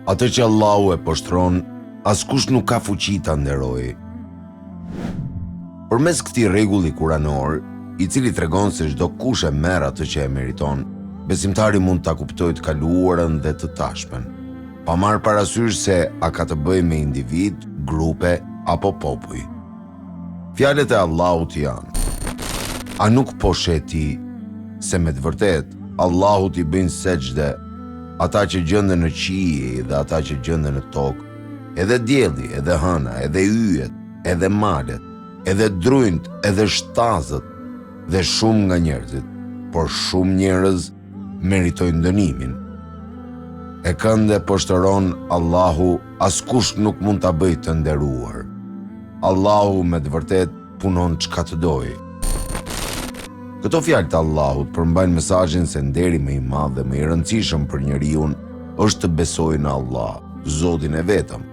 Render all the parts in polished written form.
Atë që Allahu e poshtron, askush nuk ka fuqi ta nderojë. Përmes këtij rregulli kuranor, i cili tregon se çdo kush e merr atë që e meriton, besimtari mund ta kuptojë të kaluarën dhe të tashmen, pa marrë parasysh se a ka të bëjë me individ, grupe apo popull. Fjalët e Allahut janë: a nuk po sheh ti se me të vërtet Allahut i bëjnë sejdë ata që gjenden në qiell dhe ata që gjenden në tokë, edhe dielli, edhe hëna, edhe yjet, edhe malet, edhe drujt, edhe shtazët, dhe shumë nga njerëzit, por shumë njerëz meritojnë dënimin. E kënde poshtëron Allahu, askush nuk mund ta bëjë të nderuar. Allahu me të vërtet punon çka të dojë. Këto fjalë të Allahut përmbajnë mesazhin se nderi më i madh dhe më i rëndësishëm për njeriu është të besojë në Allah, Zotin e vetëm,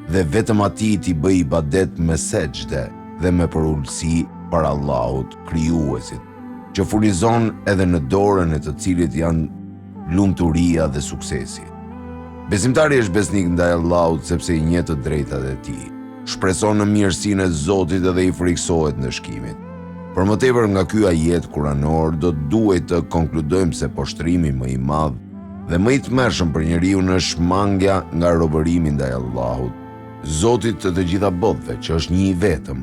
dhe vetëm atij t'i bëjë ibadet me sejdë dhe me përulësi para Allahut, krijuesit, që furnizon edhe në dorën e të cilit janë lumturia dhe suksesi. Besimtari është besnik ndaj Allahut sepse i njeh të drejtat e tij, shpreson në mirësinë e Zotit dhe i friksohet ndëshkimit. Për më tepër nga ky ajet kuranor, do duhet të konkludojmë se poshtrimi më i madh dhe më i tmerrshëm për njeriu është mangja nga robërimi ndaj Allahut, Zotit të gjitha botëve, që është një i vetëm,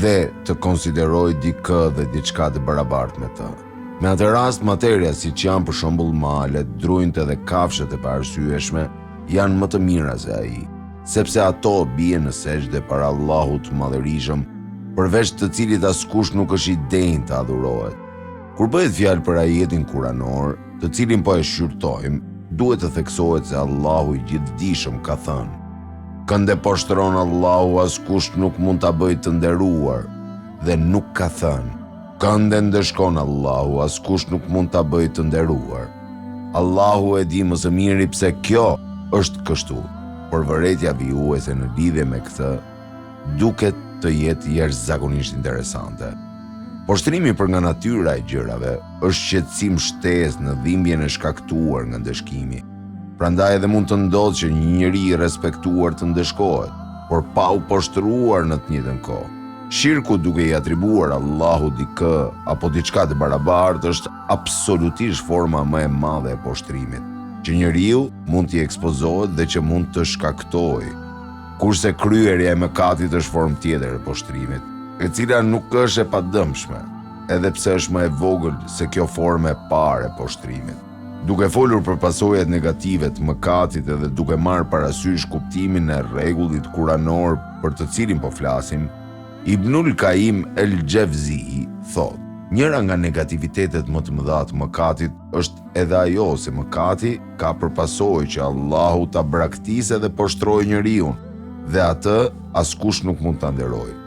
dhe të konsiderojë dikë dhe diçka të barabartë me të. Me atë rast, materia siç janë për shembull malet, drujt dhe kafshët e paarsyeshme janë më të mira se ai, sepse ato bien në sejdë para Allahut të Madhërisëm, përveç të cilit askush nuk është i denjë të adhurohet. Kur bëhet fjalë për ajetin kuranor, të cilin po e shqyrtojmë, duhet të theksohet se Allahu i gjithdijshëm ka thënë: kënde poshtron Allahu, askush nuk mund ta bëjë të nderuar, dhe nuk ka thënë: kënde ndeshkon Allahu, askush nuk mund ta bëjë të nderuar. Allahu e di më së miri pse kjo është kështu, por vërejtja vijuese në lidhje me këtë duket të jetë jashtëzakonisht interesante. Poshtrimi për nga natyra e gjërave është shqetësim shtesë në dhimbjen e shkaktuar nga ndeshkimi. Prandaj edhe mund të ndodhë që një njeri i respektuar të ndeshkohet, por pa u poshtruar në të njëjtën kohë. Shirku duke i atribuar Allahut dikë apo diçka të barabartë është absolutisht forma më e madhe e poshtrimit, që njeriu mund t'i ekspozohet dhe që mund të shkaktojë. Kurse kryerja e mëkatit është formë tjetër e poshtrimit, e cila nuk është e padëmshme, edhe pse është më e vogël se kjo formë e parë e poshtrimit. Duke folur për pasojat negative të mëkatit edhe duke marrë parasysh kuptimin e rregullit kuranor për të cilin po flasim, Ibnul Qayyim el-Jawzi thotë: njëra nga negativitetet më të mëdha të mëkatit është edhe ajo se mëkati ka për pasojë që Allahu ta braktisë dhe poshtrojë njeriu, dhe atë askush nuk mund ta nderojë.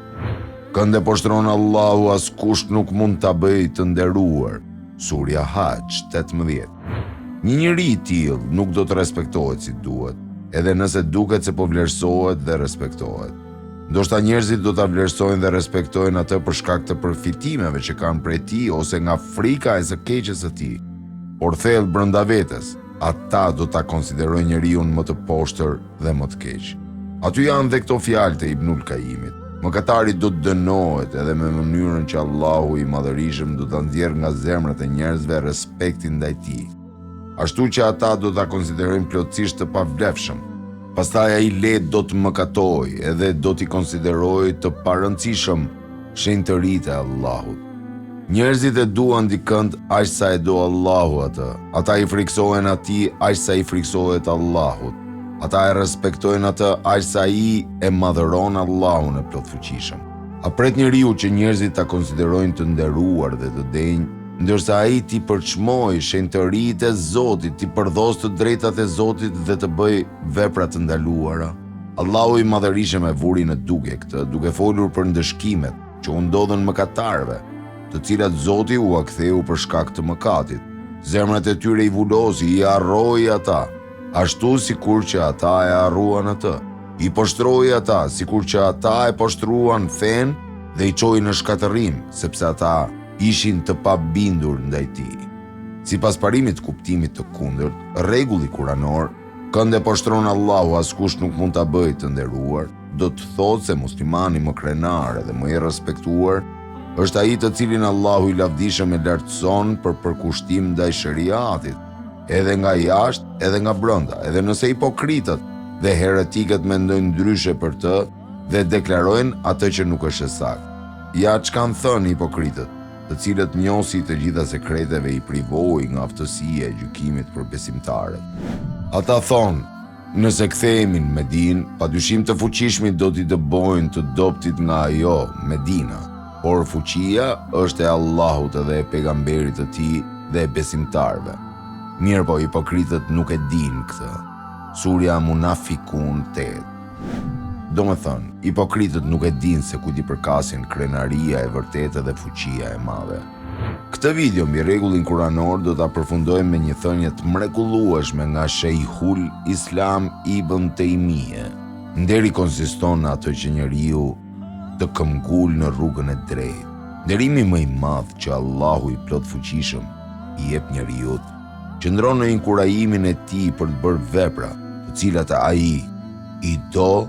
Kënde poshtron Allahu, askush nuk mund ta bëjë të nderuar. Surja Hajj 18. Një njeri i tillë nuk do të respektohet si duhet, edhe nëse duket se po vlerësohet dhe respektohet. Ndoshta njerëzit do ta vlerësojnë dhe respektojnë atë për shkak të përfitimeve që kanë prej tij ose nga frika e së keqes së tij. Por thellë brenda vetes, ata do ta konsiderojnë njeriu më të poshtër dhe më të keq. Aty janë dhe këto fjalë të Ibnul Qayyimit: mëkatari do të dënohet edhe me mënyrën që Allahu i Madhërisëm do ta nxjerrë nga zemrat e njerëzve respektin ndaj tij, ashtu që ata do ta konsiderojnë plotësisht të pavlefshëm. Pastaj ai let do të mëkatojë edhe do t'i konsiderojë të parëndësishëm shenjtëritë e Allahut. Njerëzit e duan dikënd aq sa e do Allahu atë. Ata i friksohen atij aq sa i friksohet Allahut. Ata e respektojnë atë aq sa ai e madhëron Allahun e plotfuqishëm. A pret njeriu që njerëzit ta konsiderojnë të nderuar dhe të denjë, ndërsa ai t'i përçmojë shenjtëritë e Zotit, t'i përdhos të drejtat e Zotit dhe të bëjë vepra të ndaluara? Allahu i Madhërisëm e vuri në dukje këtë, duke folur për ndëshkimet që u ndodhen mëkatarëve, të cilat Zoti u ktheu për shkak të mëkatit. Zemrat e tyre i vulosi, i harroi ata, ashtu sikur që ata e harruan atë. I poshtroi ata, sikur që ata e poshtruan fen dhe i çoi në shkatërrim, sepse ata ishin të pabindur ndaj tij. Sipas parimit të kuptimit të kundërt, rregulli kuranor kënde po shtron Allahu askush nuk mund ta bëjë të nderuar, do të thotë se muslimani më krenar dhe më i respektuar është ai të cilin Allahu i lavdishëm e lartëson për përkushtim ndaj shariatit, edhe nga jashtë, edhe nga brenda, edhe nëse hipokritët dhe heretikët mendojnë ndryshe për të dhe deklarojnë atë që nuk është e saktë. Ja çka kanë thënë hipokritët, të cilët njosi të gjitha sekreteve i privoi nga aftësia e gjykimit për besimtarët. Ata thonë, nëse kthehemi në Medinë, padyshim të fuqishmit do t'i dëbojnë të doptit nga ajo, Medina, por fuqia është e Allahut dhe e pejgamberit të tij dhe e besimtarëve. Mirë po, hipokritët nuk e dinë këtë. Surja Munafikun 8. Do me thënë, hipokritët nuk e dinë se kujt i përkasin krenaria e vërtetë dhe fuqia e madhe. Këtë video mbi rregullin kuranor do ta përfundojmë me një thënie të mrekullueshme nga Sheikhul Islam Ibn Taymije. Nderi konsiston në atë që njeriu të këmbgul në rrugën e drejtë. Nderimi më i madh që Allahu i plot fuqishëm i jep njeriu qëndron në inkurajimin e tij për të bërë vepra, të cilat ai i do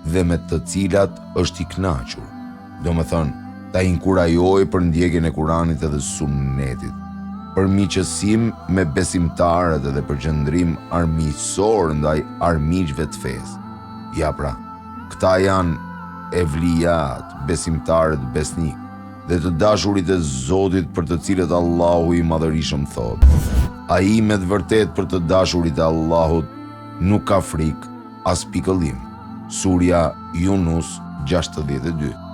dhe me të cilat është i kënaqur. Domethënë, ta inkurajoj për ndjekjen e Kuranit edhe Sunnetit, për miqësim me besimtarët edhe për qëndrim armiqësor ndaj armiqve të fesë. Ja pra, këta janë evlijat, besimtarët besnik, dhe të dashurit e Zotit për të cilët Allahu i madhërisëm thotë. Ai me të vërtet për të dashurit e Allahut nuk ka frikë as pikëllim. Surja Yunus 62.